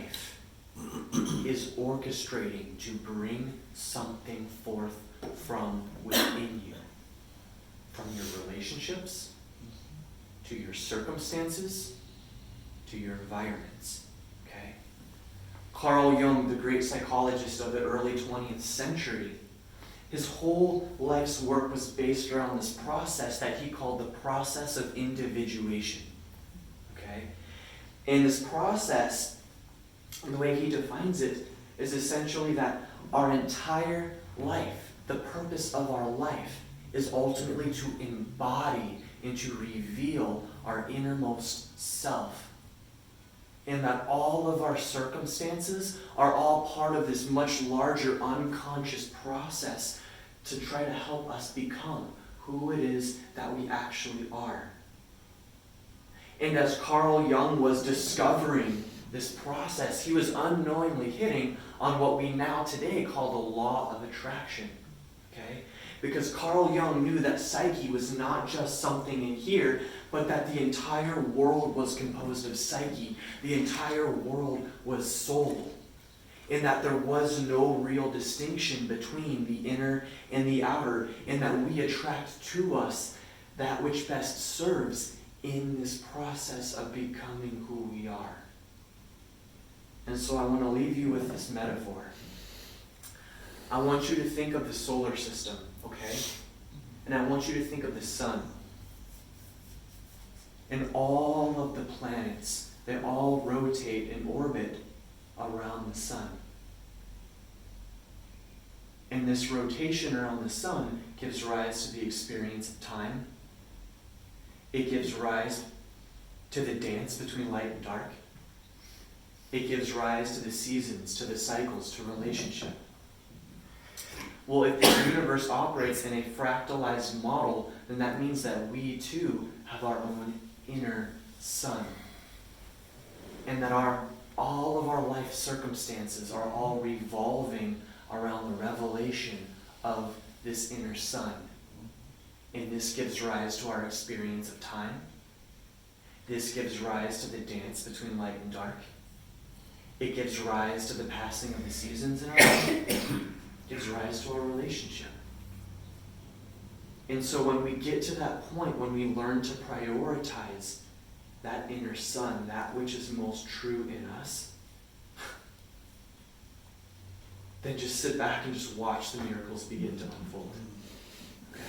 life is orchestrating to bring something forth from within you. From your relationships, to your circumstances, to your environments. Okay? Carl Jung, the great psychologist of the early 20th century, his whole life's work was based around this process that he called the process of individuation. Okay? And this process, the way he defines it, is essentially that our entire life, the purpose of our life, is ultimately to embody and to reveal our innermost self. And that all of our circumstances are all part of this much larger unconscious process to try to help us become who it is that we actually are. And as Carl Jung was discovering this process, he was unknowingly hitting on what we now today call the law of attraction. Okay? Because Carl Jung knew that psyche was not just something in here, but that the entire world was composed of psyche. The entire world was soul. And that there was no real distinction between the inner and the outer, and that we attract to us that which best serves in this process of becoming who we are. And so I want to leave you with this metaphor. I want you to think of the solar system, okay? And I want you to think of the sun. And all of the planets, they all rotate and orbit around the sun. And this rotation around the sun gives rise to the experience of time. It gives rise to the dance between light and dark. It gives rise to the seasons, to the cycles, to relationship. Well, if the universe operates in a fractalized model, then that means that we too have our own inner sun. And that all of our life circumstances are all revolving around the revelation of this inner sun. And this gives rise to our experience of time. This gives rise to the dance between light and dark. It gives rise to the passing of the seasons in our life. It gives rise to our relationship. And so when we get to that point, when we learn to prioritize that inner sun, that which is most true in us, then just sit back and just watch the miracles begin to unfold. Okay?